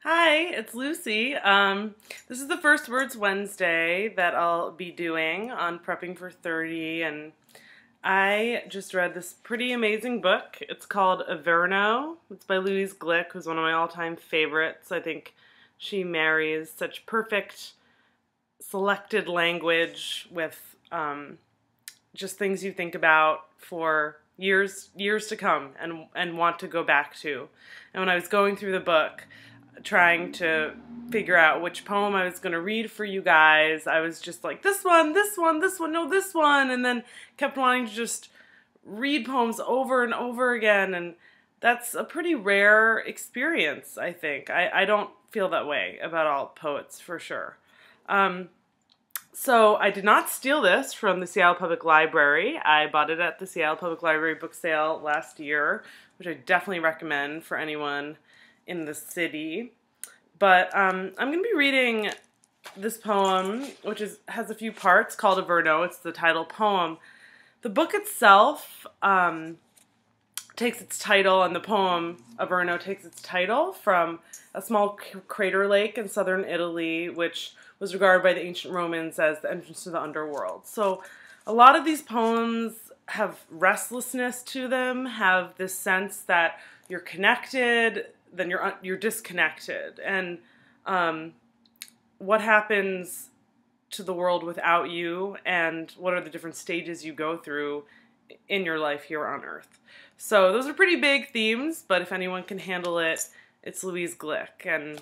Hi, it's Lucy. This is the First Words Wednesday that I'll be doing on Prepping for 30, and I just read this pretty amazing book. It's called Averno. It's by Louise Glick, who's one of my all-time favorites. I think she marries such perfect selected language with just things you think about for years to come and want to go back to. And when I was going through the book, trying to figure out which poem I was going to read for you guys, I was just like, this one, no, this one, and then kept wanting to just read poems over and over again, and that's a pretty rare experience, I think. I don't feel that way about all poets, for sure. So I did not steal this from the Seattle Public Library. I bought it at the Seattle Public Library book sale last year, which I definitely recommend for anyone in the city. But I'm going to be reading this poem, which has a few parts, called Averno. It's the title poem. The book itself takes its title, and the poem Averno takes its title from a small crater lake in southern Italy, which was regarded by the ancient Romans as the entrance to the underworld. So a lot of these poems have restlessness to them, have this sense that you're connected, then you're disconnected, and what happens to the world without you, and what are the different stages you go through in your life here on Earth. So those are pretty big themes, but if anyone can handle it, it's Louise Glick. And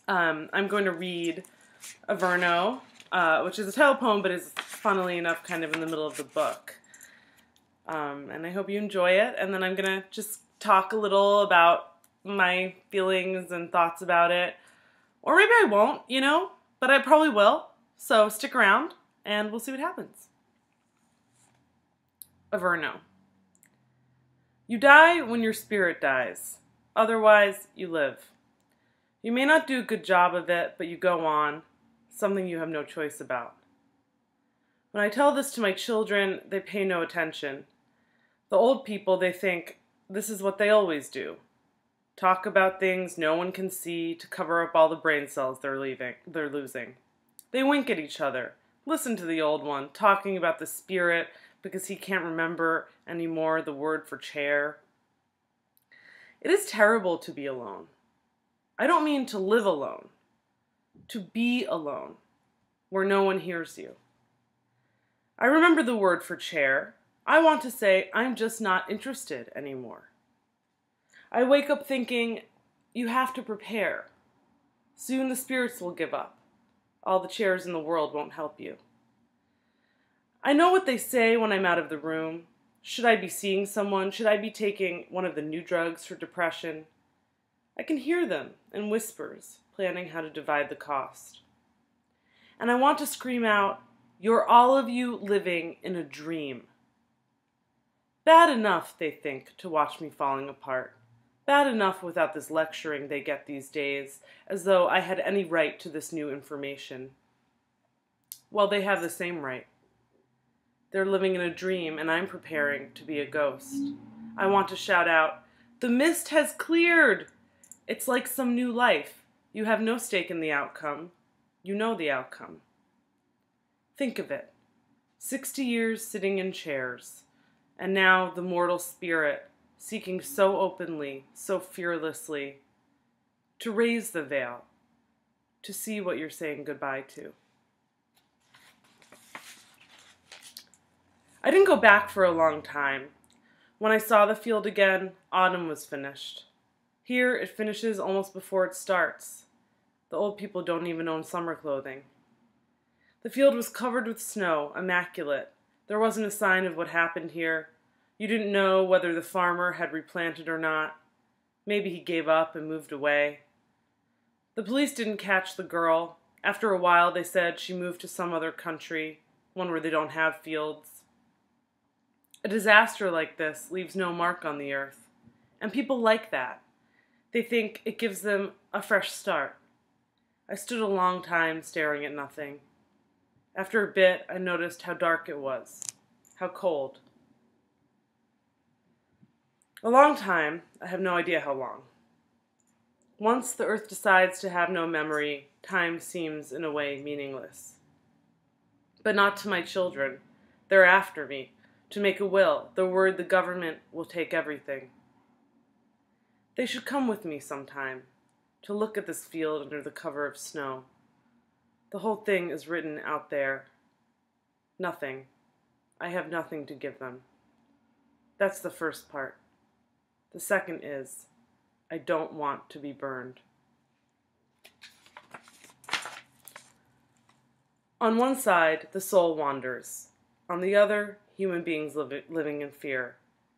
I'm going to read Averno, which is a title poem, but is funnily enough kind of in the middle of the book. And I hope you enjoy it, and then I'm going to just talk a little about my feelings and thoughts about it. Or maybe I won't, but I probably will. So stick around and we'll see what happens. Averno. You die when your spirit dies. Otherwise, you live. You may not do a good job of it, but you go on, something you have no choice about. When I tell this to my children, they pay no attention. The old people, they think, this is what they always do. Talk about things no one can see to cover up all the brain cells they're losing. They wink at each other. Listen to the old one, talking about the spirit because he can't remember anymore the word for chair. It is terrible to be alone. I don't mean to live alone. To be alone, where no one hears you. I remember the word for chair. I want to say I'm just not interested anymore. I wake up thinking, you have to prepare. Soon the spirits will give up. All the chairs in the world won't help you. I know what they say when I'm out of the room. Should I be seeing someone? Should I be taking one of the new drugs for depression? I can hear them in whispers, planning how to divide the cost. And I want to scream out, you're all of you living in a dream. Bad enough, they think, to watch me falling apart. Bad enough without this lecturing they get these days, as though I had any right to this new information. Well, they have the same right. They're living in a dream, and I'm preparing to be a ghost. I want to shout out, the mist has cleared! It's like some new life. You have no stake in the outcome. You know the outcome. Think of it. 60 years sitting in chairs, and now the mortal spirit seeking so openly, so fearlessly, to raise the veil, to see what you're saying goodbye to. I didn't go back for a long time. When I saw the field again, autumn was finished. Here, it finishes almost before it starts. The old people don't even own summer clothing. The field was covered with snow, immaculate. There wasn't a sign of what happened here. You didn't know whether the farmer had replanted or not. Maybe he gave up and moved away. The police didn't catch the girl. After a while, they said she moved to some other country, one where they don't have fields. A disaster like this leaves no mark on the earth, and people like that. They think it gives them a fresh start. I stood a long time staring at nothing. After a bit, I noticed how dark it was, how cold. A long time, I have no idea how long. Once the earth decides to have no memory, time seems in a way meaningless. But not to my children. They're after me, to make a will. They're worried the government will take everything. They should come with me sometime, to look at this field under the cover of snow. The whole thing is written out there. Nothing. I have nothing to give them. That's the first part. The second is, I don't want to be burned. On one side, the soul wanders. On the other, human beings living in fear.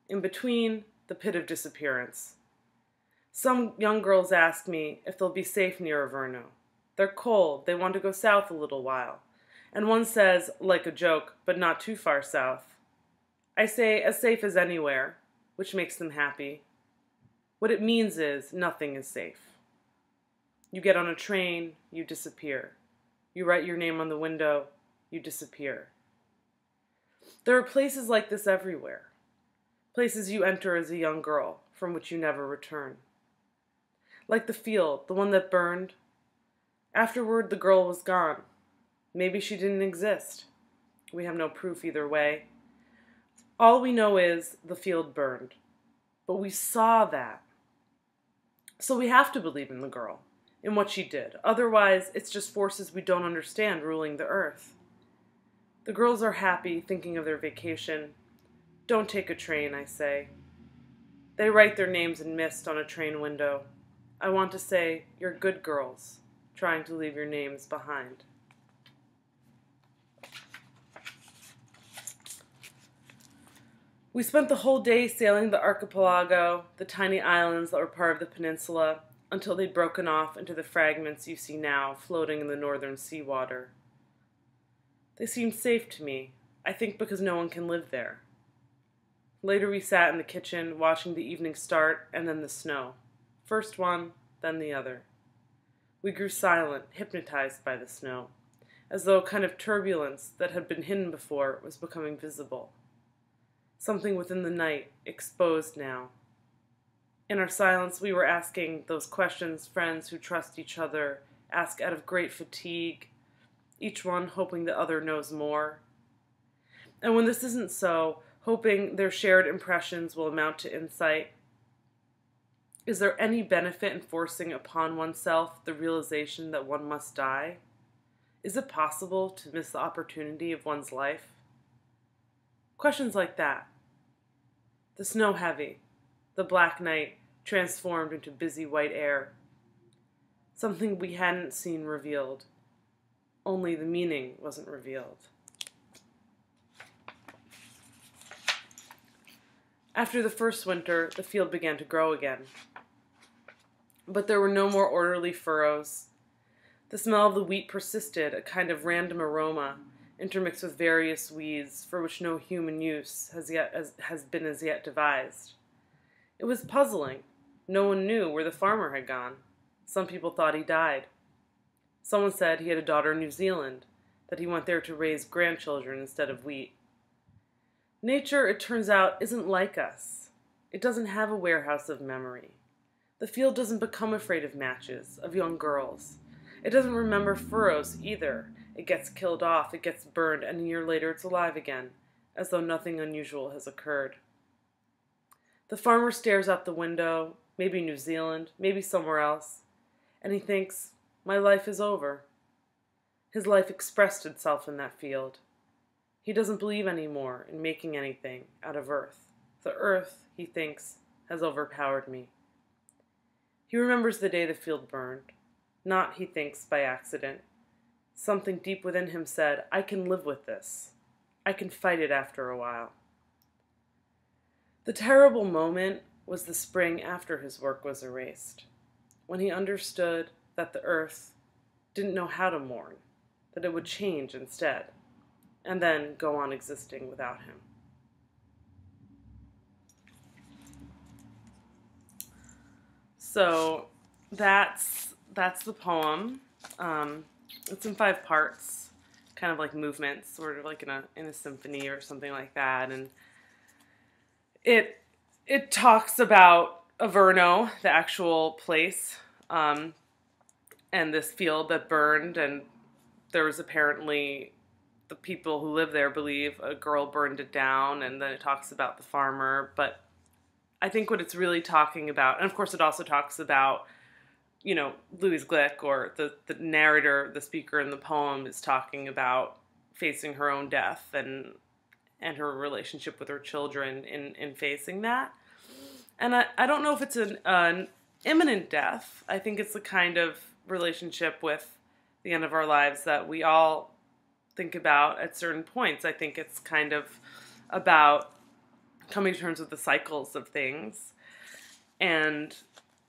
In between, the pit of disappearance. Some young girls ask me if they'll be safe near Averno. They're cold, they want to go south a little while. And one says, like a joke, but not too far south. I say, as safe as anywhere, which makes them happy. What it means is, nothing is safe. You get on a train, you disappear. You write your name on the window, you disappear. There are places like this everywhere. Places you enter as a young girl, from which you never return. Like the field, the one that burned. Afterward, the girl was gone. Maybe she didn't exist. We have no proof either way. All we know is the field burned. But we saw that. So we have to believe in the girl, in what she did. Otherwise, it's just forces we don't understand ruling the earth. The girls are happy, thinking of their vacation. Don't take a train, I say. They write their names in mist on a train window. I want to say, you're good girls, trying to leave your names behind. We spent the whole day sailing the archipelago, the tiny islands that were part of the peninsula, until they'd broken off into the fragments you see now floating in the northern seawater. They seemed safe to me, I think because no one can live there. Later we sat in the kitchen, watching the evening start and then the snow. First one, then the other. We grew silent, hypnotized by the snow, as though a kind of turbulence that had been hidden before was becoming visible. Something within the night, exposed now. In our silence, we were asking those questions friends who trust each other ask out of great fatigue, each one hoping the other knows more. And when this isn't so, hoping their shared impressions will amount to insight. Is there any benefit in forcing upon oneself the realization that one must die? Is it possible to miss the opportunity of one's life? Questions like that. The snow heavy, the black night transformed into busy white air. Something we hadn't seen revealed. Only the meaning wasn't revealed. After the first winter, the field began to grow again. But there were no more orderly furrows. The smell of the wheat persisted, a kind of random aroma, intermixed with various weeds for which no human use has been as yet devised. It was puzzling. No one knew where the farmer had gone. Some people thought he died. Someone said he had a daughter in New Zealand, that he went there to raise grandchildren instead of wheat. Nature, it turns out, isn't like us. It doesn't have a warehouse of memory. The field doesn't become afraid of matches, of young girls. It doesn't remember furrows either. It gets killed off, it gets burned, and a year later it's alive again, as though nothing unusual has occurred. The farmer stares out the window, maybe New Zealand, maybe somewhere else, and he thinks, my life is over. His life expressed itself in that field. He doesn't believe anymore in making anything out of earth. The earth, he thinks, has overpowered me. He remembers the day the field burned. Not, he thinks, by accident. Something deep within him said, I can live with this. I can fight it after a while. The terrible moment was the spring after his work was erased, when he understood that the earth didn't know how to mourn, that it would change instead, and then go on existing without him. So that's the poem. It's in 5 parts, kind of like movements, sort of like in a symphony or something like that. And it talks about Averno, the actual place, and this field that burned, and there was apparently, the people who live there believe a girl burned it down, and then it talks about the farmer. But I think what it's really talking about, and of course it also talks about, you know, Louise Glick, or the narrator, the speaker in the poem, is talking about facing her own death and her relationship with her children in facing that. And I don't know if it's an imminent death. I think it's the kind of relationship with the end of our lives that we all think about at certain points. I think it's kind of about coming to terms with the cycles of things and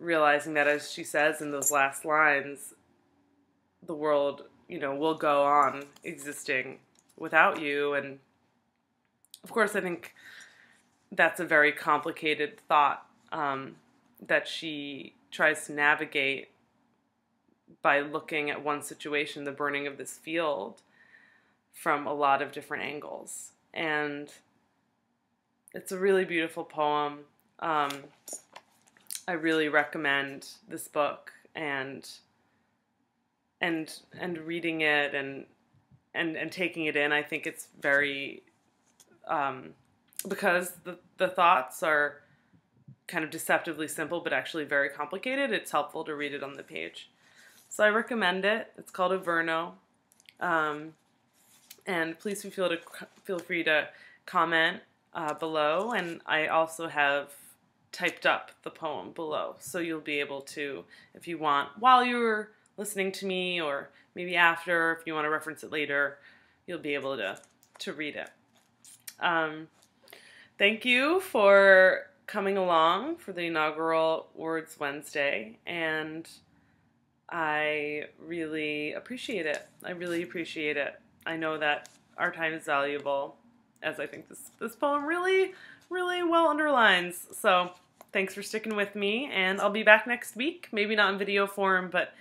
realizing that, as she says in those last lines, the world, you know, will go on existing without you. And of course, I think that's a very complicated thought that she tries to navigate by looking at one situation, the burning of this field, from a lot of different angles. And it's a really beautiful poem. I really recommend this book, and reading it and taking it in. I think it's very, because the thoughts are kind of deceptively simple but actually very complicated, it's helpful to read it on the page. So I recommend it. It's called Averno. And please feel free to comment below, and I also have typed up the poem below, so you'll be able to, if you want, while you're listening to me, or maybe after, if you want to reference it later, you'll be able to read it. Thank you for coming along for the inaugural Words Wednesday, and I really appreciate it. I really appreciate it. I know that our time is valuable, as I think this poem really, really well underlines. So thanks for sticking with me, and I'll be back next week. Maybe not in video form, but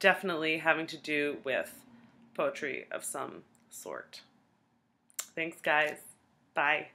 definitely having to do with poetry of some sort. Thanks, guys. Bye.